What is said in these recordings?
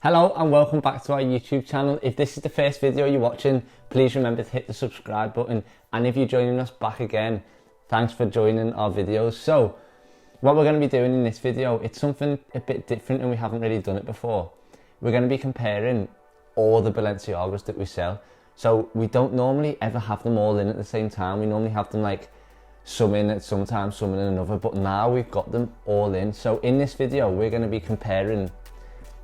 Hello and welcome back to our YouTube channel. If this is the first video you're watching, please remember to hit the subscribe button. And if you're joining us back again, thanks for joining our videos. So, what we're going to be doing in this video, it's something a bit different and we haven't really done it before. We're going to be comparing all the Balenciagas that we sell. So, we don't normally ever have them all in at the same time. We normally have them like some in at some time, some in another. But now we've got them all in. So, in this video, we're going to be comparing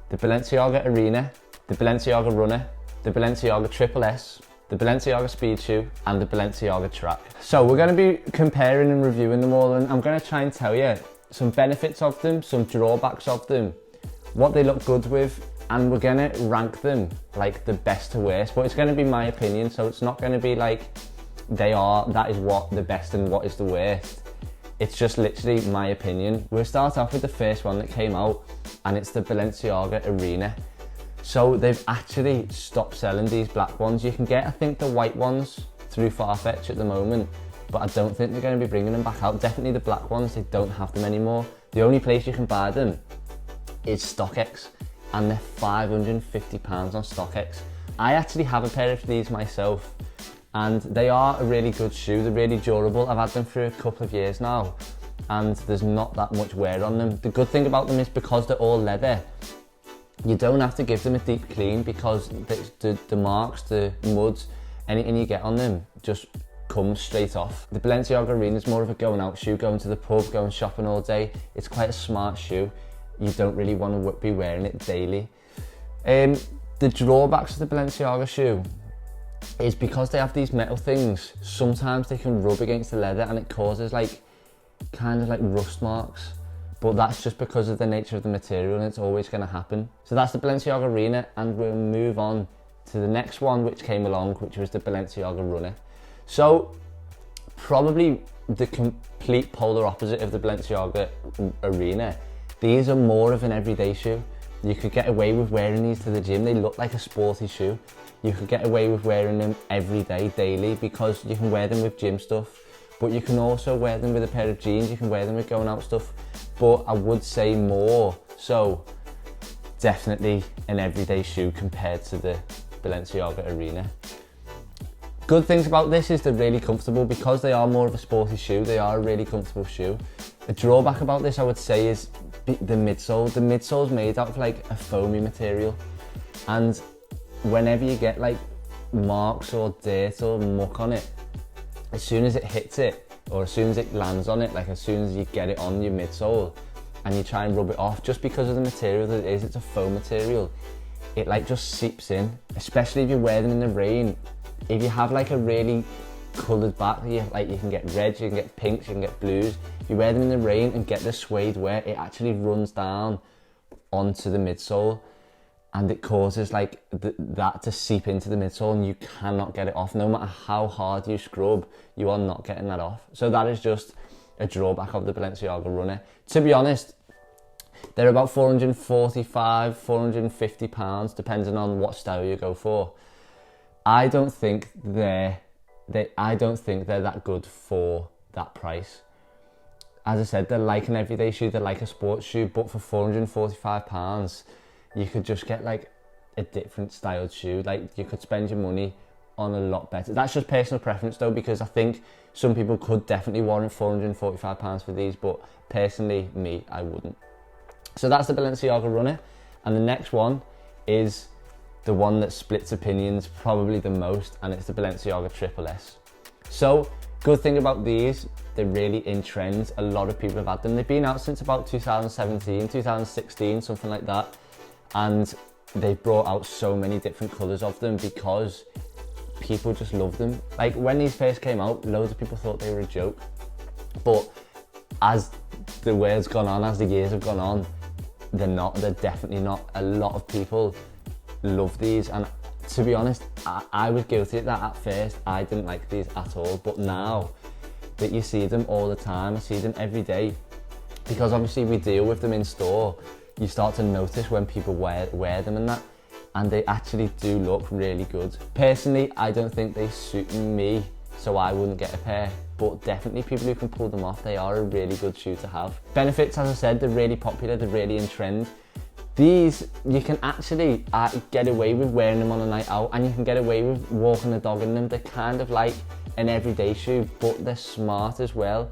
the Balenciaga Arena, the Balenciaga Runner, the Balenciaga Triple S, the Balenciaga Speed Shoe, and the Balenciaga Track. So we're going to be comparing and reviewing them all, and I'm going to try and tell you some benefits of them, some drawbacks of them, what they look good with, and we're going to rank them like the best to worst. But it's going to be my opinion, so it's not going to be like that is what the best and what is the worst. It's just literally my opinion. We'll start off with the first one that came out, and it's the Balenciaga Arena. So they've actually stopped selling these black ones. You can get, I think, the white ones through Farfetch at the moment, but I don't think they're going to be bringing them back out. Definitely the black ones, they don't have them anymore. The only place you can buy them is StockX, and they're £550 on StockX. I actually have a pair of these myself, and they are a really good shoe. They're really durable. I've had them for a couple of years now, and there's not that much wear on them. The good thing about them is because they're all leather, you don't have to give them a deep clean because the marks, the muds, anything you get on them just comes straight off. The Balenciaga Arena is more of a going out shoe, going to the pub, going shopping all day. It's quite a smart shoe. You don't really want to be wearing it daily. The drawbacks of the Balenciaga shoe is because they have these metal things, sometimes they can rub against the leather and it causes like kind of like rust marks, but that's just because of the nature of the material and it's always going to happen. So that's the Balenciaga Arena, and we'll move on to the next one which came along, which was the Balenciaga Runner. So probably the complete polar opposite of the Balenciaga Arena. These are more of an everyday shoe. You could get away with wearing these to the gym. They look like a sporty shoe. You could get away with wearing them every day, daily, because you can wear them with gym stuff, but you can also wear them with a pair of jeans. You can wear them with going out stuff, but I would say more so definitely an everyday shoe compared to the Balenciaga Arena. Good things about this is they're really comfortable. Because they are more of a sporty shoe, they are a really comfortable shoe. A drawback about this, I would say, is the midsole. The midsole is made out of like a foamy material, and whenever you get like marks or dirt or muck on it, as soon as it hits it, or as soon as it lands on it, like as soon as you get it on your midsole and you try and rub it off, just because of the material that it is, it's a foam material, it like just seeps in, especially if you wear them in the rain. If you have like a really coloured back, you can get reds, you can get pinks, you can get blues. If you wear them in the rain and get the suede wear, it actually runs down onto the midsole, and it causes like that to seep into the midsole, and you cannot get it off. No matter how hard you scrub, you are not getting that off. So that is just a drawback of the Balenciaga Runner. To be honest, they're about £445, £450, depending on what style you go for. I don't think they're that good for that price. As I said, they're like an everyday shoe, they're like a sports shoe, but for £445, you could just get like a different styled shoe. Like you could spend your money on a lot better. That's just personal preference though, because I think some people could definitely warrant £445 for these, but personally, me, I wouldn't. So that's the Balenciaga Runner, and the next one is the one that splits opinions probably the most, and it's the Balenciaga Triple S. So, good thing about these, they're really in trend. A lot of people have had them. They've been out since about 2017, 2016, something like that. And they've brought out so many different colours of them because people just love them. Like when these first came out, loads of people thought they were a joke. But as the word's gone on, as the years have gone on, they're definitely not. A lot of people love these, and to be honest, I was guilty of that at first. I didn't like these at all, but now that you see them all the time, I see them every day, because obviously we deal with them in store, you start to notice when people wear them and they actually do look really good. Personally, I don't think they suit me, so I wouldn't get a pair, but definitely people who can pull them off, they are a really good shoe to have. Benefits, as I said, they're really popular, they're really in trend. These, you can actually get away with wearing them on a night out, and you can get away with walking the dog in them. They're kind of like an everyday shoe, but they're smart as well,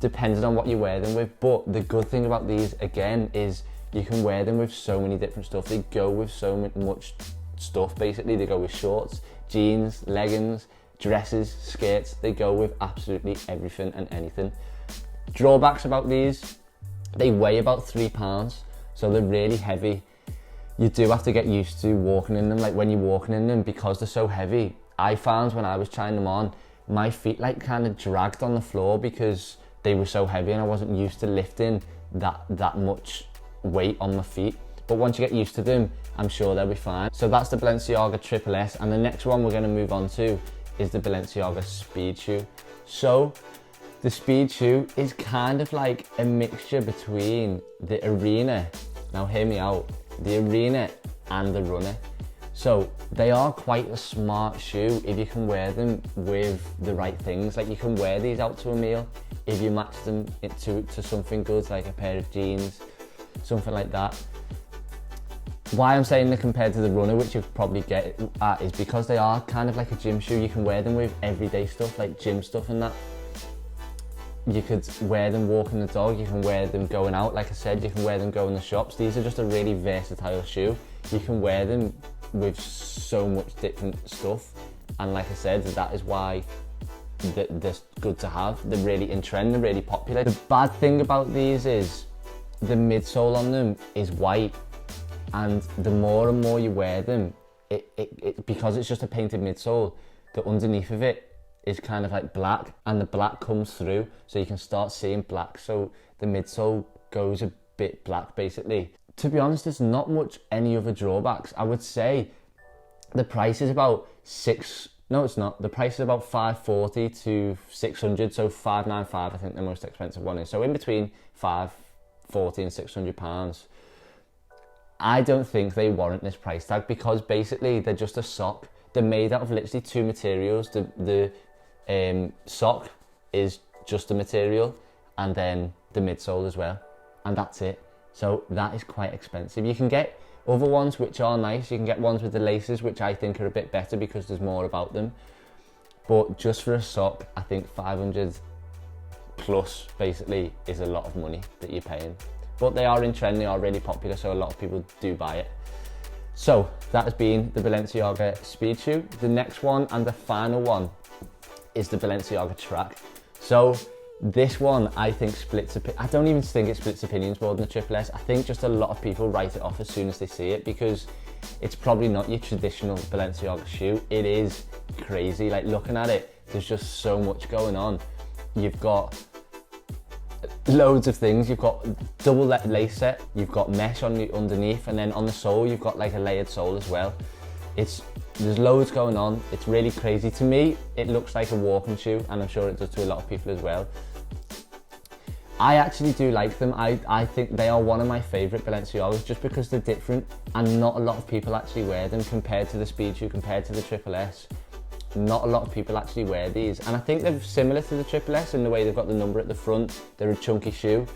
depending on what you wear them with. But the good thing about these, again, is you can wear them with so many different stuff. They go with so much stuff, basically. They go with shorts, jeans, leggings, dresses, skirts. They go with absolutely everything and anything. Drawbacks about these, they weigh about £3, so they're really heavy. You do have to get used to walking in them. Like when you're walking in them, because they're so heavy, I found when I was trying them on, my feet like kind of dragged on the floor because they were so heavy and I wasn't used to lifting that much weight on my feet. But once you get used to them, I'm sure they'll be fine. So that's the Balenciaga Triple S, and the next one we're going to move on to is the Balenciaga Speed Shoe. So the Speed Shoe is kind of like a mixture between the Arena, now hear me out, the Arena and the Runner. So they are quite a smart shoe if you can wear them with the right things. Like you can wear these out to a meal if you match them to something good, like a pair of jeans, something like that. Why I'm saying they're compared to the Runner, which you'll probably get at, is because they are kind of like a gym shoe. You can wear them with everyday stuff, like gym stuff and that. You could wear them walking the dog, you can wear them going out, like I said, you can wear them going in the shops. These are just a really versatile shoe. You can wear them with so much different stuff, and like I said, that is why they're good to have. They're really in trend, they're really popular. The bad thing about these is the midsole on them is white, and the more and more you wear them, because it's just a painted midsole, the underneath of it is kind of like black, and the black comes through, so you can start seeing black, so the midsole goes a bit black basically. To be honest, there's not much any other drawbacks. I would say the price is about the price is about 540 to 600, so 595 I think the most expensive one is, so in between 540 and 600 pounds. I don't think they warrant this price tag, because basically they're just a sock. They're made out of literally two materials. The sock is just the material, and then the midsole as well, and that's it. So that is quite expensive. You can get other ones which are nice. You can get ones with the laces, which I think are a bit better because there's more about them. But just for a sock, I think 500 plus basically is a lot of money that you're paying. But they are in trend, they are really popular, so a lot of people do buy it. So that has been the Balenciaga Speed Shoe. The next one and the final one is the Balenciaga Track. So this one I think I don't even think it splits opinions more than the Triple S. I think just a lot of people write it off as soon as they see it, because it's probably not your traditional Balenciaga shoe. It is crazy, like looking at it, there's just so much going on. You've got loads of things. You've got double lace set, you've got mesh on the underneath, and then on the sole you've got like a layered sole as well. There's loads going on. It's really crazy. To me, it looks like a walking shoe, and I'm sure it does to a lot of people as well. I actually do like them. I think they are one of my favourite Balenciagas, just because they're different and not a lot of people actually wear them compared to the Speed Shoe, compared to the Triple S. Not a lot of people actually wear these, and I think they're similar to the Triple S in the way they've got the number at the front. They're a chunky shoe,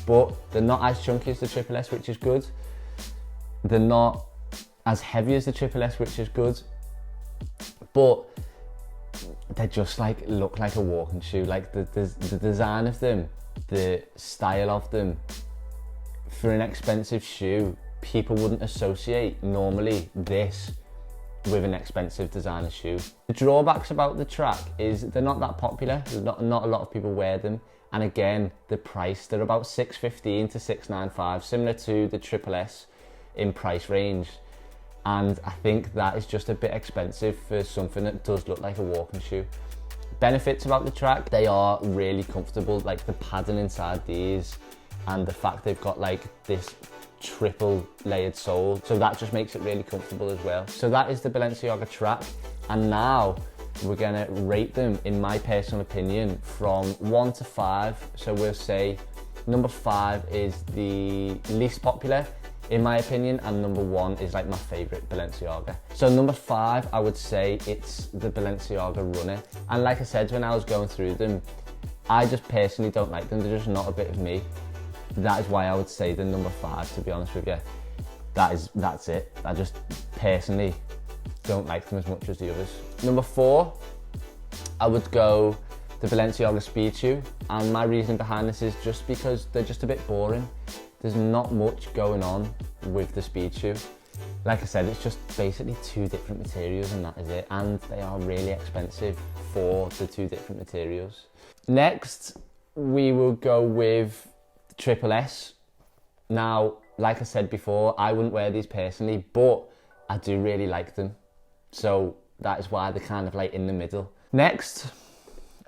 but they're not as chunky as the Triple S, which is good. They're not as heavy as the Triple S, which is good, but they just like look like a walking shoe. Like the design of them, the style of them, for an expensive shoe, people wouldn't associate normally this with an expensive designer shoe. The drawbacks about the Track is they're not that popular. Not a lot of people wear them, and again, the price, they're about $615 to $695, similar to the Triple S in price range, and I think that is just a bit expensive for something that does look like a walking shoe. Benefits about the Track, they are really comfortable, like the padding inside these, and the fact they've got like this triple layered sole, so that just makes it really comfortable as well. So that is the Balenciaga Track, and now we're gonna rate them, in my personal opinion, from 1 to 5. So we'll say number 5 is the least popular in my opinion, and number 1 is like my favorite Balenciaga. So number 5, I would say it's the Balenciaga Runner, and like I said when I was going through them, I just personally don't like them. They're just not a bit of me. That is why I would say they're number 5, to be honest with you. that's it. I just personally don't like them as much as the others. Number 4, I would go the Balenciaga Speed Shoe, and my reason behind this is just because they're just a bit boring. There's not much going on with the Speed Shoe. Like I said, it's just basically 2 different materials and that is it, and they are really expensive for the 2 different materials. Next, we will go with Triple S. Now, like I said before, I wouldn't wear these personally, but I do really like them. So that is why they're kind of like in the middle. Next,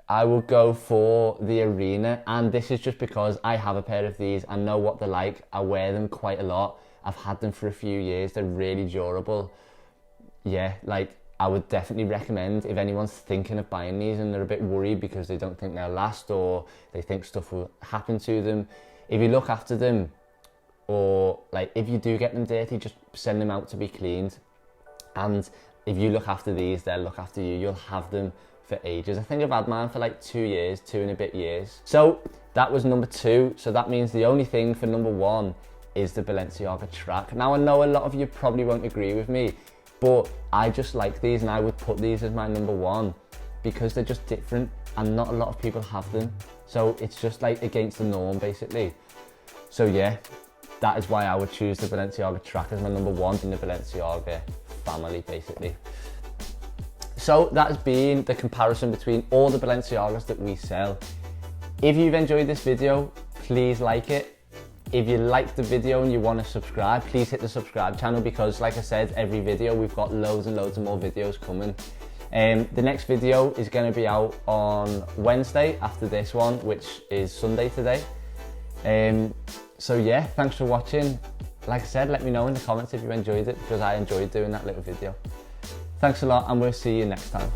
I will go for the Arena, and this is just because I have a pair of these. I know what they're like. I wear them quite a lot. I've had them for a few years. They're really durable. Yeah, like I would definitely recommend if anyone's thinking of buying these and they're a bit worried because they don't think they'll last or they think stuff will happen to them. If you look after them, or like if you do get them dirty, just send them out to be cleaned. And if you look after these, they'll look after you. You'll have them for ages. I think I've had mine for like 2 years, 2 and a bit years. So that was number 2. So that means the only thing for number 1 is the Balenciaga track. Now I know a lot of you probably won't agree with me, but I just like these and I would put these as my number 1 because they're just different and not a lot of people have them. So it's just like against the norm basically. So yeah, that is why I would choose the Balenciaga track as my number 1 in the Balenciaga family basically. So that has been the comparison between all the Balenciagas that we sell. If you've enjoyed this video, please like it. If you liked the video and you want to subscribe, please hit the subscribe channel because like I said, every video we've got loads and loads of more videos coming. The next video is going to be out on Wednesday after this one, which is Sunday today. So yeah, thanks for watching. Like I said, let me know in the comments if you enjoyed it because I enjoyed doing that little video. Thanks a lot and we'll see you next time.